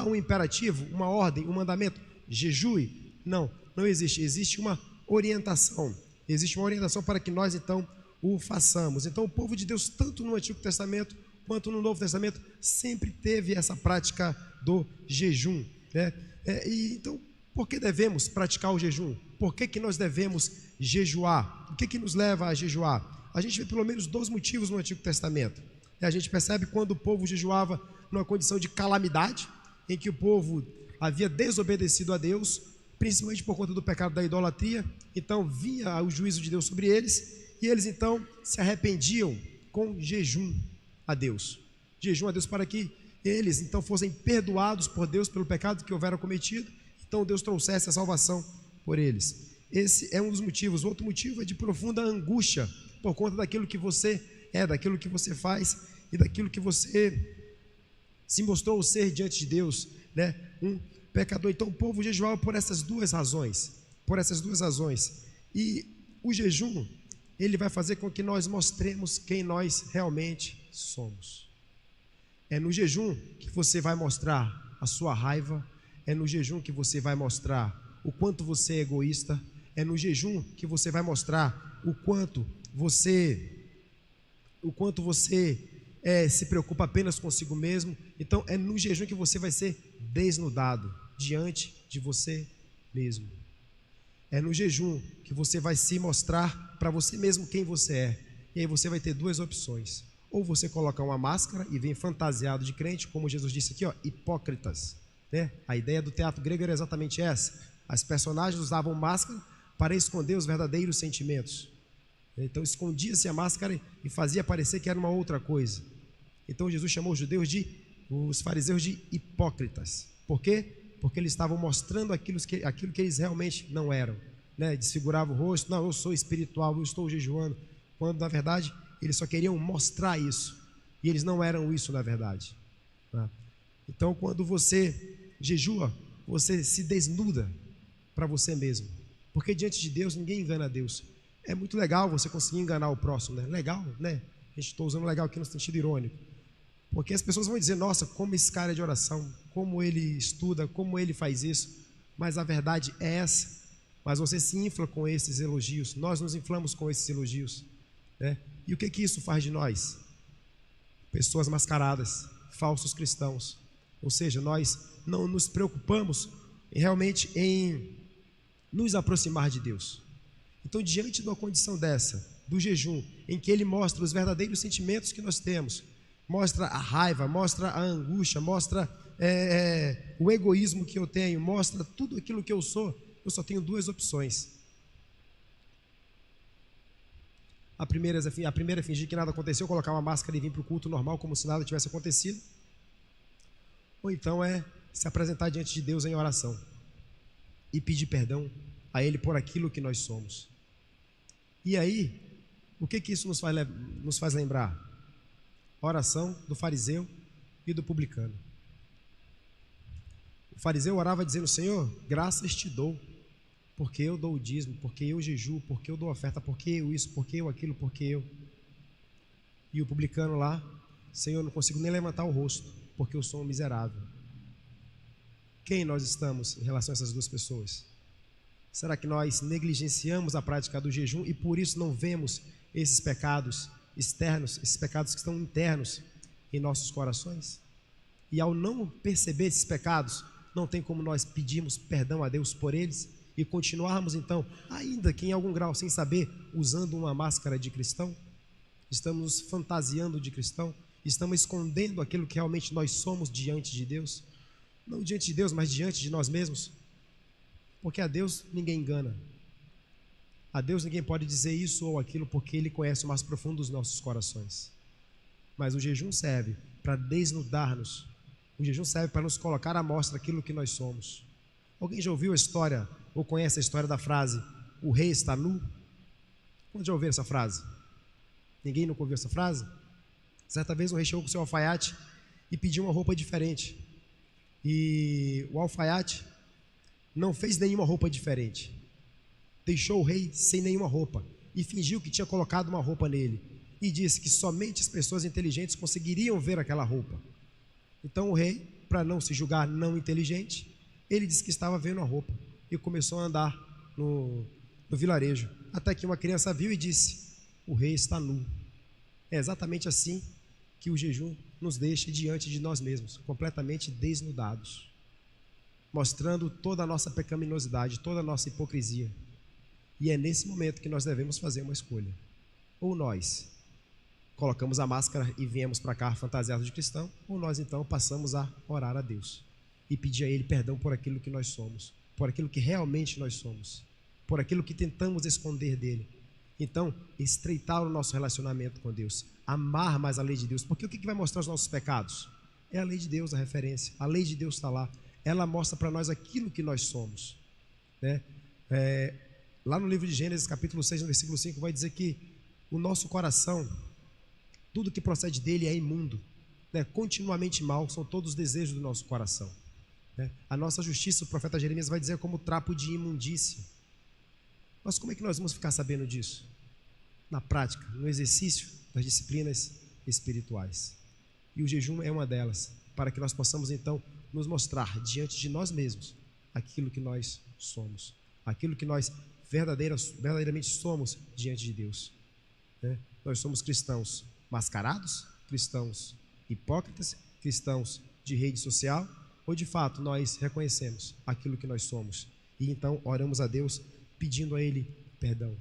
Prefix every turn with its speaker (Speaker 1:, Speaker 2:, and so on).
Speaker 1: há um imperativo, uma ordem, um mandamento, jejue. Não existe. Existe uma orientação. Existe uma orientação para que nós então o façamos. Então o povo de Deus, tanto no Antigo Testamento quanto no Novo Testamento, sempre teve essa prática do jejum, né? Então, por que devemos praticar o jejum? Por que nós devemos jejuar? O que nos leva a jejuar? A gente vê pelo menos 2 motivos no Antigo Testamento. A gente percebe quando o povo jejuava numa condição de calamidade, em que o povo havia desobedecido a Deus, principalmente por conta do pecado da idolatria. Então vinha o juízo de Deus sobre eles, e eles então se arrependiam com jejum a Deus. Jejum a Deus para que eles então fossem perdoados por Deus pelo pecado que houveram cometido. Então Deus trouxesse a salvação por eles. Esse é um dos motivos. O outro motivo é de profunda angústia por conta daquilo que você é, daquilo que você faz e daquilo que você se mostrou ser diante de Deus, né? Um pecador. Então o povo jejuava por essas 2 razões. Por essas 2 razões. E o jejum, ele vai fazer com que nós mostremos quem nós realmente somos. É no jejum que você vai mostrar a sua raiva. É no jejum que você vai mostrar o quanto você é egoísta. É no jejum que você vai mostrar o quanto você se preocupa apenas consigo mesmo. Então é no jejum que você vai ser desnudado diante de você mesmo. É no jejum que você vai se mostrar para você mesmo quem você é. E aí você vai ter 2 opções. Ou você coloca uma máscara e vem fantasiado de crente, como Jesus disse aqui, hipócritas, né? A ideia do teatro grego era exatamente essa. As personagens usavam máscara para esconder os verdadeiros sentimentos. Então escondia-se a máscara e fazia parecer que era uma outra coisa. Então Jesus chamou os fariseus de hipócritas. Por quê? Porque eles estavam mostrando aquilo que eles realmente não eram, né? Desfiguravam o rosto. Não, eu sou espiritual, eu estou jejuando. Quando na verdade eles só queriam mostrar isso, e eles não eram isso na verdade, né? Então quando você jejua, você se desnuda para você mesmo, porque diante de Deus ninguém engana a Deus. É muito legal você conseguir enganar o próximo, né? Legal, né? A gente está usando legal aqui no sentido irônico, porque as pessoas vão dizer: nossa, como esse cara é de oração, como ele estuda, como ele faz isso. Mas a verdade é essa. Mas você se infla com esses elogios, nós nos inflamos com esses elogios, né? E o que isso faz de nós? Pessoas mascaradas, falsos cristãos. Ou seja, nós não nos preocupamos realmente em nos aproximar de Deus. Então, diante de uma condição dessa, do jejum, em que ele mostra os verdadeiros sentimentos que nós temos, mostra a raiva, mostra a angústia, mostra o egoísmo que eu tenho, mostra tudo aquilo que eu sou, eu só tenho 2 opções. A primeira é fingir que nada aconteceu, colocar uma máscara e vir para o culto normal como se nada tivesse acontecido. Ou então é se apresentar diante de Deus em oração e pedir perdão a Ele por aquilo que nós somos. E aí, o que isso nos faz lembrar? A oração do fariseu e do publicano. O fariseu orava dizendo: Senhor, graças te dou, porque eu dou o dízimo, porque eu jejuo, porque eu dou oferta, porque eu isso, porque eu aquilo, porque eu. E o publicano lá: Senhor, não consigo nem levantar o rosto, porque eu sou um miserável. Quem nós estamos em relação a essas 2 pessoas? Será que nós negligenciamos a prática do jejum e por isso não vemos esses pecados externos, esses pecados que estão internos em nossos corações? E ao não perceber esses pecados, não tem como nós pedirmos perdão a Deus por eles e continuarmos então, ainda que em algum grau sem saber, usando uma máscara de cristão? Estamos nos fantasiando de cristão? Estamos escondendo aquilo que realmente nós somos diante de Deus? Não diante de Deus, mas diante de nós mesmos? Porque a Deus ninguém engana. A Deus ninguém pode dizer isso ou aquilo, porque Ele conhece o mais profundo dos nossos corações. Mas o jejum serve para desnudar-nos. O jejum serve para nos colocar à mostra aquilo que nós somos. Alguém já ouviu a história, ou conhece a história da frase: o rei está nu? Quando já ouviram essa frase? Ninguém nunca ouviu essa frase? Certa vez o rei chegou com o seu alfaiate e pediu uma roupa diferente. E o alfaiate não fez nenhuma roupa diferente. Deixou o rei sem nenhuma roupa e fingiu que tinha colocado uma roupa nele. E disse que somente as pessoas inteligentes conseguiriam ver aquela roupa. Então o rei para não se julgar não inteligente, ele disse que estava vendo a roupa e começou a andar no vilarejo, até que uma criança viu e disse: o rei está nu. É exatamente assim que o jejum nos deixa diante de nós mesmos, completamente desnudados, mostrando toda a nossa pecaminosidade, toda a nossa hipocrisia. E é nesse momento que nós devemos fazer uma escolha. Ou nós colocamos a máscara e viemos para cá fantasiados de cristão, ou nós então passamos a orar a Deus e pedir a Ele perdão por aquilo que nós somos, por aquilo que realmente nós somos, por aquilo que tentamos esconder dele. Então, estreitar o nosso relacionamento com Deus, amar mais a lei de Deus, porque o que vai mostrar os nossos pecados? É a lei de Deus, a referência. A lei de Deus está lá, ela mostra para nós aquilo que nós somos, né? Lá no livro de Gênesis, capítulo 6, no versículo 5, vai dizer que o nosso coração, tudo que procede dele é imundo, né? Continuamente mal, são todos os desejos do nosso coração, né? A nossa justiça, o profeta Jeremias vai dizer, como trapo de imundícia. Mas como é que nós vamos ficar sabendo disso? Na prática, no exercício das disciplinas espirituais. E o jejum é uma delas, para que nós possamos então nos mostrar diante de nós mesmos aquilo que nós somos, aquilo que nós verdadeiramente somos diante de Deus, né? Nós somos cristãos mascarados, cristãos hipócritas, cristãos de rede social, ou de fato nós reconhecemos aquilo que nós somos e então oramos a Deus pedindo a Ele perdão.